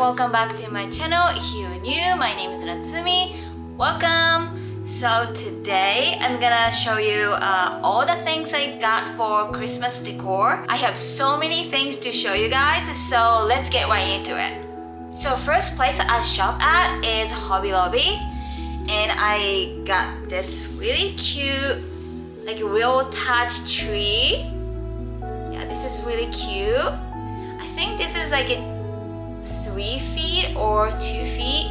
welcome back to my channel. If you're new, my name is Natsumi. Welcome! So today I'm gonna show you all the things I got for Christmas decor. I have so many things to show you guys, so let's get right into it. So first place I shop at is Hobby Lobby, and I got this really cute like real touch tree. Yeah, this is really cute. I think this is like a 3 feet or 2 feet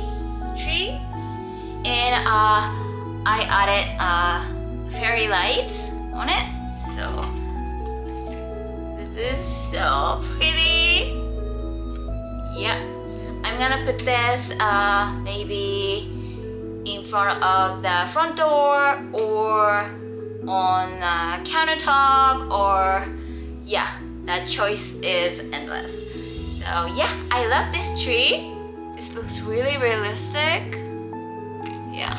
tree, and I added fairy lights on it. So this is so pretty. Yeah, I'm gonna put this maybe in front of the front door or on the countertop, or yeah, that choice is endless. So yeah, I love this tree. This looks really realistic. Yeah,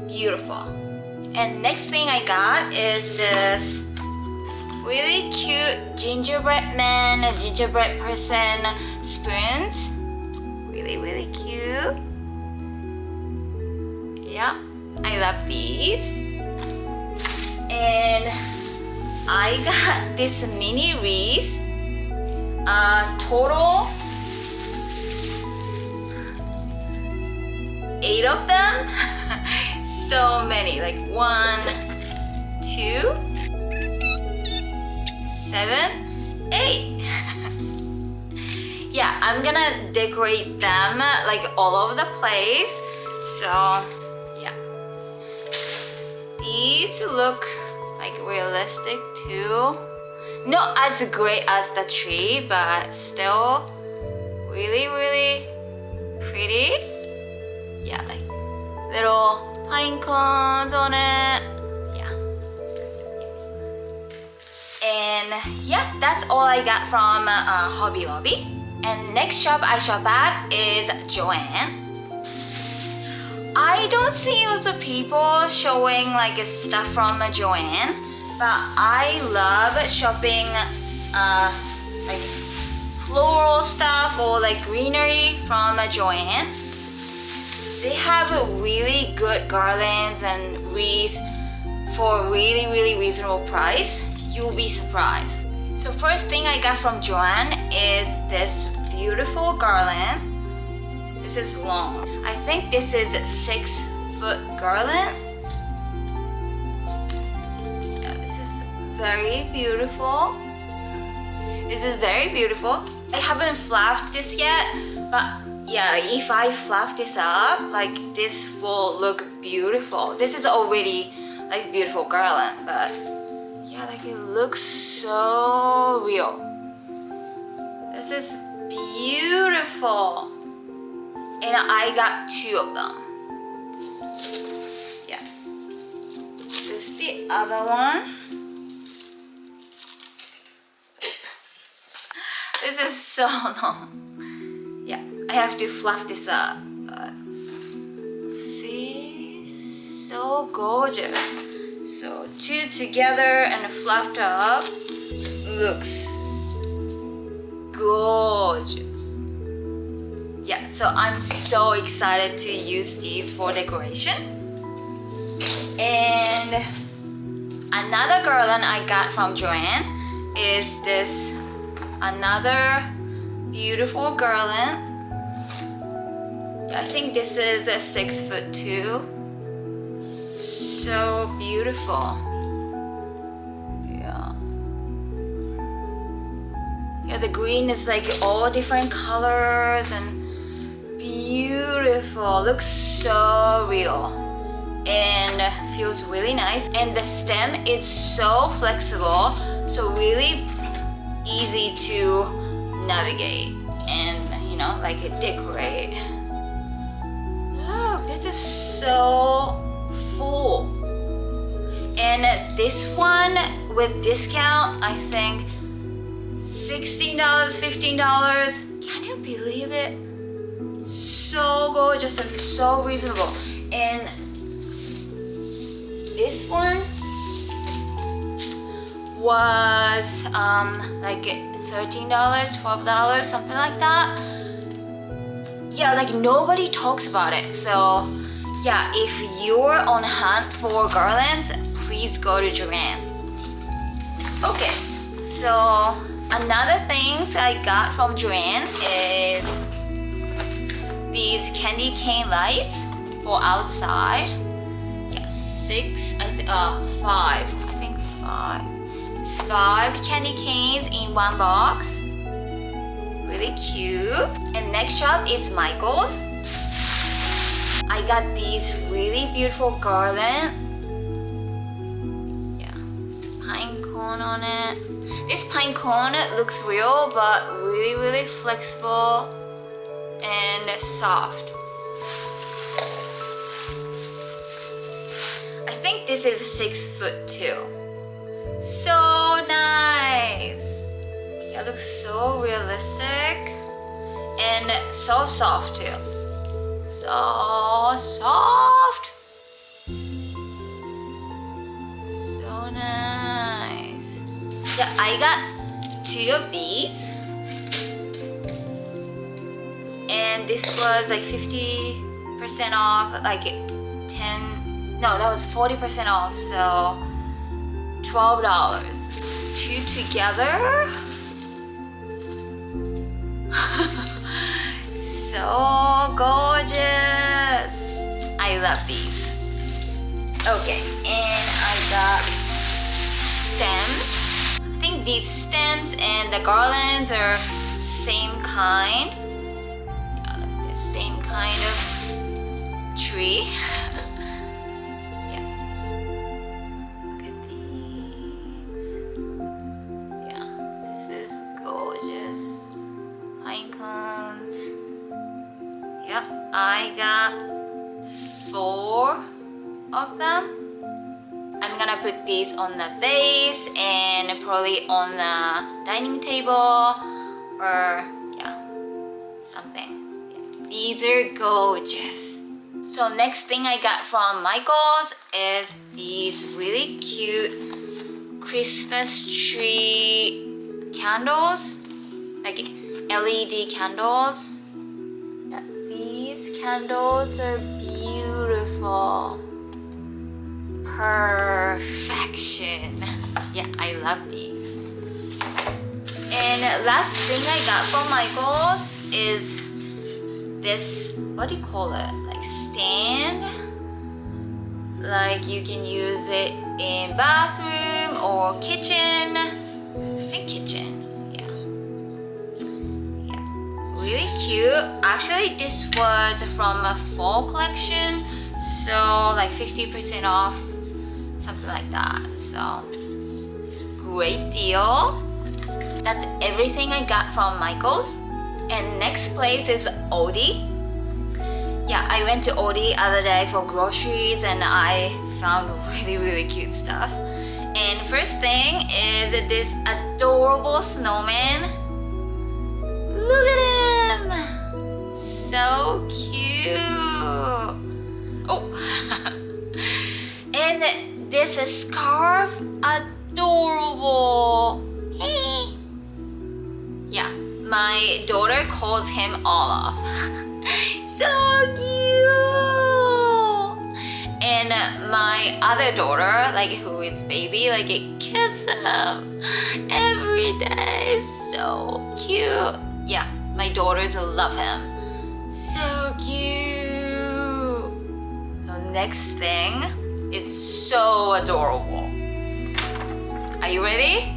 beautiful. And next thing I got is this really cute gingerbread man, a gingerbread person spoons. Really cute. Yeah, I love these. And I got this mini wreath. Total 8 of them. So many, like 1, 2, 7, 8. Yeah, I'm gonna decorate them like all over the place. So yeah, these look like realistic too. Not as great as the tree, but still really pretty. Yeah, like little pine cones on it. Yeah. And yeah, that's all I got from Hobby Lobby. And next shop I shop at is Joann. I don't see lots of people showing like stuff from Joann, but I love shopping like floral stuff or like greenery from Joann. They have a really good garlands and wreath for really reasonable price. You'll be surprised. So first thing I got from Joann is this beautiful garland. This is long. I think this is a 6-foot garland. Yeah, this is very beautiful. This is very beautiful. I haven't fluffed this yet, but yeah, if I fluff this up, like this will look beautiful. This is already like beautiful garland, but yeah, like it looks so real. This is beautiful. And I got 2 of them. Yeah. This is the other one. This is so long. Yeah, I have to fluff this up. But see, so gorgeous. So 2 together and fluffed up looks gorgeous. Yeah, so I'm so excited to use these for decoration. And another garland I got from Joann is this another beautiful garland. Yeah, I think this is a 6 foot too. So beautiful. Yeah, the green is like all different colors and beautiful. Looks so real and feels really nice. And the stem is so flexible, so really easy to navigate and like decorate. Look, this is so full. And this one with discount, I think $16, $15. Can you believe it? So gorgeous and so reasonable. And this one, was like $13, $12, something like that. Yeah, like nobody talks about it. So yeah, if you're on hunt for garlands, please go to Joann. Okay, so another things I got from Joann is these candy cane lights for outside. Yeah, five candy canes in one box. Really cute. And next shop is Michael's. I got these really beautiful garland. Yeah, pine cone on it. This pine cone looks real, but really flexible and soft. I think this is 6 foot too. So nice. Yeah, it looks so realistic and so soft too. So soft. So nice. Yeah, I got 2 of these. And this was like 50% off, like 40% off, so $12. 2 together. So gorgeous. I love these. Okay, and I got stems. I think these stems and the garlands are same kind. Yeah, like the same kind of tree. Yeah. Look at these. Yeah, this is gorgeous. Pine cones. Yep, I got 4 of them. I'm gonna put these on the vase and probably on the dining table or yeah, something. Yeah. These are gorgeous. So next thing I got from Michael's is these really cute Christmas tree candles, like LED candles. Yeah, these candles are beautiful. Perfection. Yeah, I love these. And last thing I got from Michael's is this, what do you call it? Like stand. Like you can use it in bathroom or kitchen. I think kitchen. Really cute. Actually, this was from a fall collection, so like 50% off, something like that. So great deal. That's everything I got from Michael's. And next place is Aldi. Yeah, I went to Aldi other day for groceries and I found really cute stuff. And first thing is this adorable snowman. Look at him! So cute! Oh! And this scarf, adorable! Hey! Yeah, my daughter calls him Olaf. So cute! And my other daughter, like who is baby, like kiss him every day. So cute! Yeah, my daughters love him. So cute. So next thing, it's so adorable. Are you ready?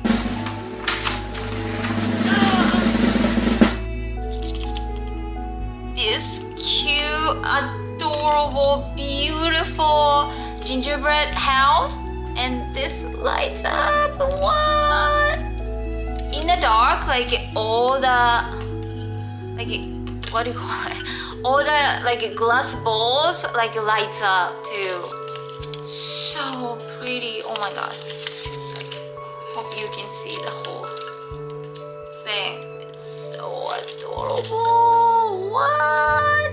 This cute, adorable, beautiful gingerbread house, and this lights up. What? In the dark, like all the, like what do you call it? All the like glass balls like lights up too. So pretty. Oh my god. Just like hope you can see the whole thing. It's so adorable. What?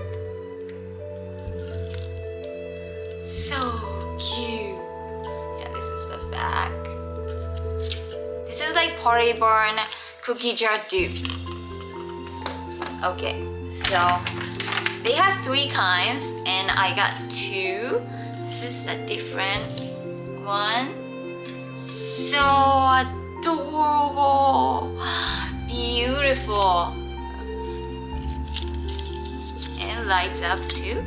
So cute. Yeah, this is the back. Party Barn cookie jar dupe. Okay, so they have 3 kinds and I got 2. This is a different one. So adorable, beautiful, and lights up too.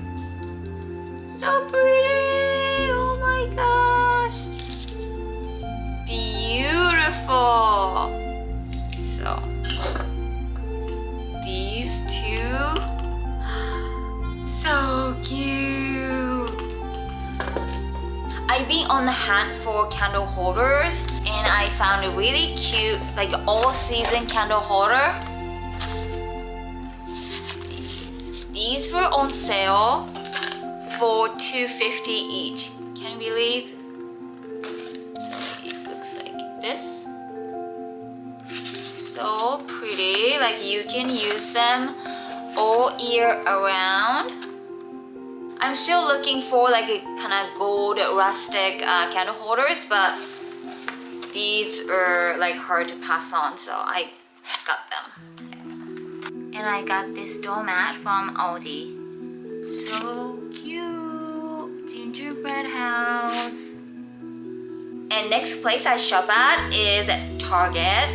So pretty, oh my gosh, beautiful. So these 2, so cute. I've been on the hunt for candle holders and I found a really cute like all season candle holder. These were on sale for $2.50 each. Can you believe? So it looks like this. So pretty, like you can use them all year around. I'm still looking for like a kind of gold rustic candle holders, but these are like hard to pass on, so I got them. And I got this doormat from Aldi. So cute, gingerbread house. And next place I shop at is Target.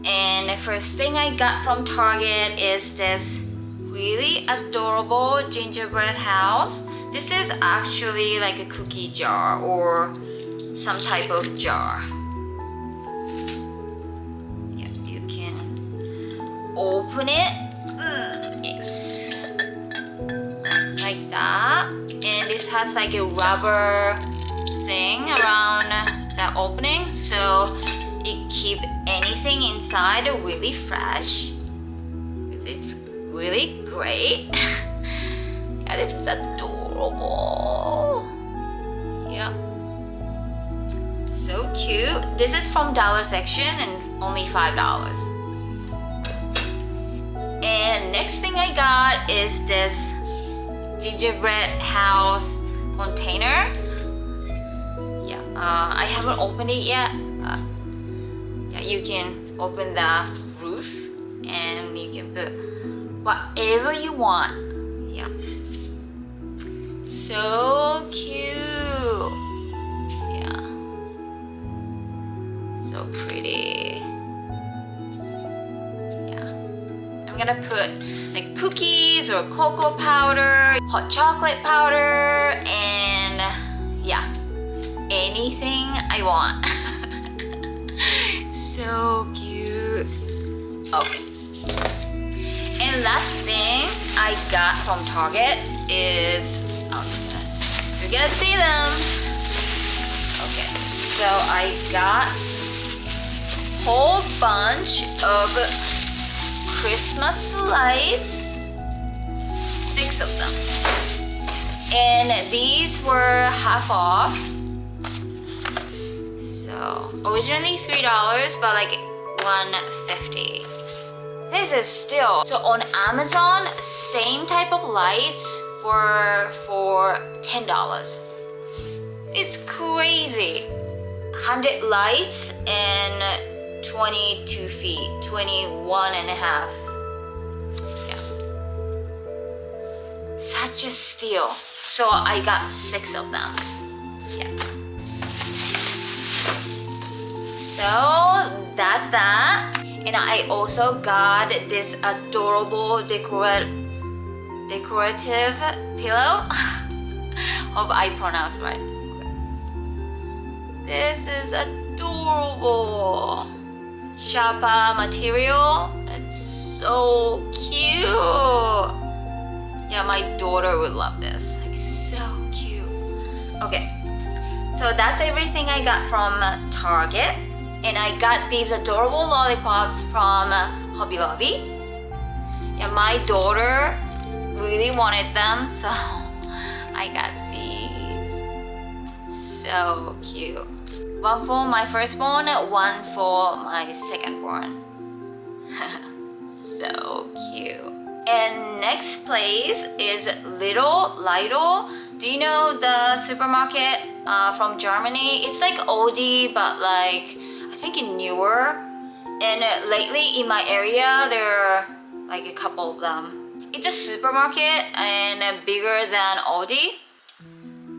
And the first thing I got from Target is this really adorable gingerbread house. This is actually like a cookie jar or some type of jar. Yeah, you can open it. Yes. Like that. And this has like a rubber thing around that opening, so it keeps anything inside really fresh. It's really great. Yeah, this is adorable. Yeah, so cute. This is from dollar section and only $5. And next thing I got is this gingerbread house container. Yeah, I haven't opened it yet. Yeah, you can open the roof and you can put whatever you want. Yeah, so cute. Yeah, so pretty. Yeah, I'm gonna put like cookies or cocoa powder, hot chocolate powder, and yeah, anything I want. So cute. Okay. And last thing I got from Target is, oh goodness, you're gonna see them. Okay, so I got a whole bunch of Christmas lights, 6 of them. And these were half off. So originally $3, but like $1.50. This is still, so on Amazon, same type of lights for $10. It's crazy. 100 lights and 22 feet, 21 and a half. Yeah. Such a steal. So I got 6 of them. Yeah. So that's that. And I also got this adorable decorative pillow. Hope I pronounce right. This is adorable. Shapa material. It's so cute. Yeah, my daughter would love this. Like so cute. Okay, so that's everything I got from Target. And I got these adorable lollipops from Hobby Lobby. Yeah, my daughter really wanted them, so I got these. So cute. One for my firstborn, one for my secondborn. So cute. And next place is Lidle. Do you know the supermarket from Germany? It's like Aldi, but like I think newer, and lately in my area there are like a couple of them. It's a supermarket and bigger than Aldi.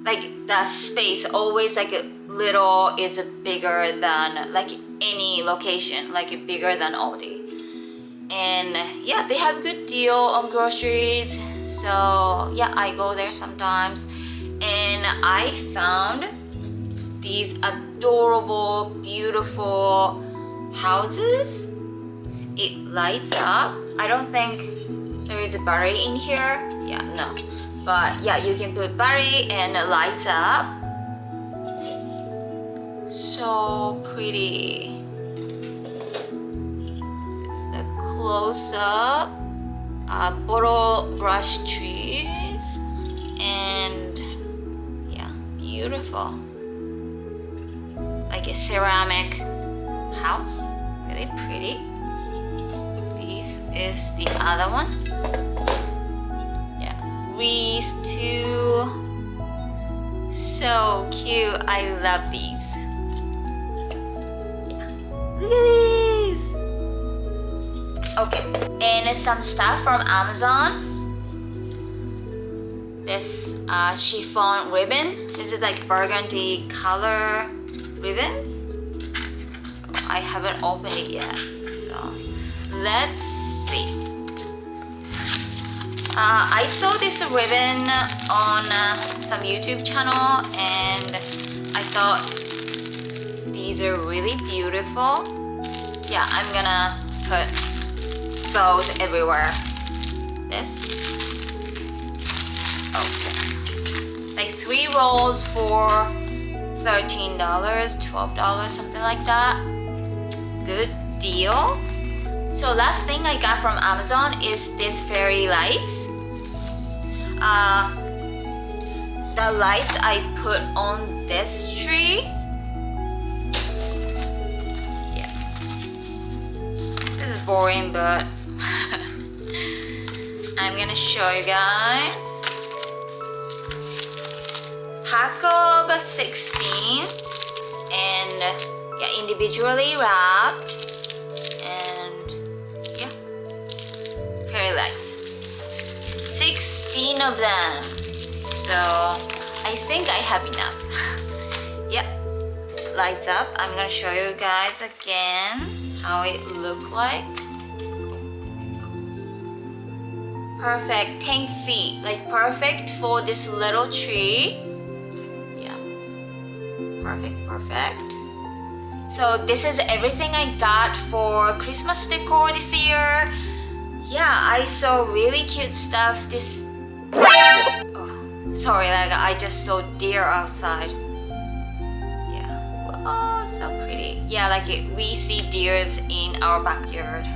Like the space always like a little is bigger than like any location, like bigger than Aldi. And yeah, they have good deal on groceries. So yeah, I go there sometimes. And I found these adorable, beautiful houses. It lights up. I don't think there is a battery in here. Yeah, no. But yeah, you can put battery and it lights up. So pretty. This is the close-up. Bottle brush trees. And yeah, beautiful. Like a ceramic house. Really pretty. This is the other one. Yeah, wreath too. So cute. I love these. Yeah, look at these. Okay, and some stuff from Amazon. This chiffon ribbon. This is like burgundy color ribbons. I haven't opened it yet, so let's see. I saw this ribbon on some YouTube channel and I thought these are really beautiful. Yeah, I'm gonna put those everywhere. This. Okay. Like 3 rolls for $13, $12, something like that. Good deal. So last thing I got from Amazon is this fairy lights. The lights I put on this tree. Yeah. This is boring, but I'm gonna show you guys. Pack of 16 and yeah, individually wrapped, and yeah, fairy lights. 16 of them. So I think I have enough. Yep, lights up. I'm gonna show you guys again how it look like. Perfect, 10 feet, like perfect for this little tree. Yeah, perfect. So this is everything I got for Christmas decor this year. Yeah, I saw really cute stuff this... Oh, sorry, like I just saw deer outside. Yeah, oh, so pretty. Yeah, like we see deers in our backyard.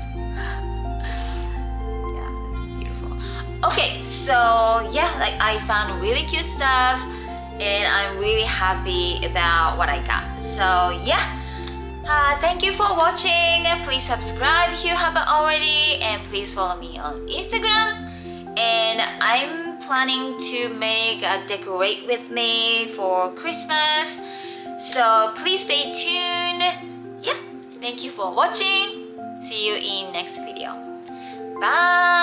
Yeah, it's beautiful. Okay, so yeah, like I found really cute stuff and I'm really happy about what I got. So yeah. Thank you for watching. Please subscribe if you haven't already, and please follow me on Instagram. And I'm planning to make a decorate with me for Christmas, so please stay tuned. Yeah, thank you for watching. See you in next video. Bye.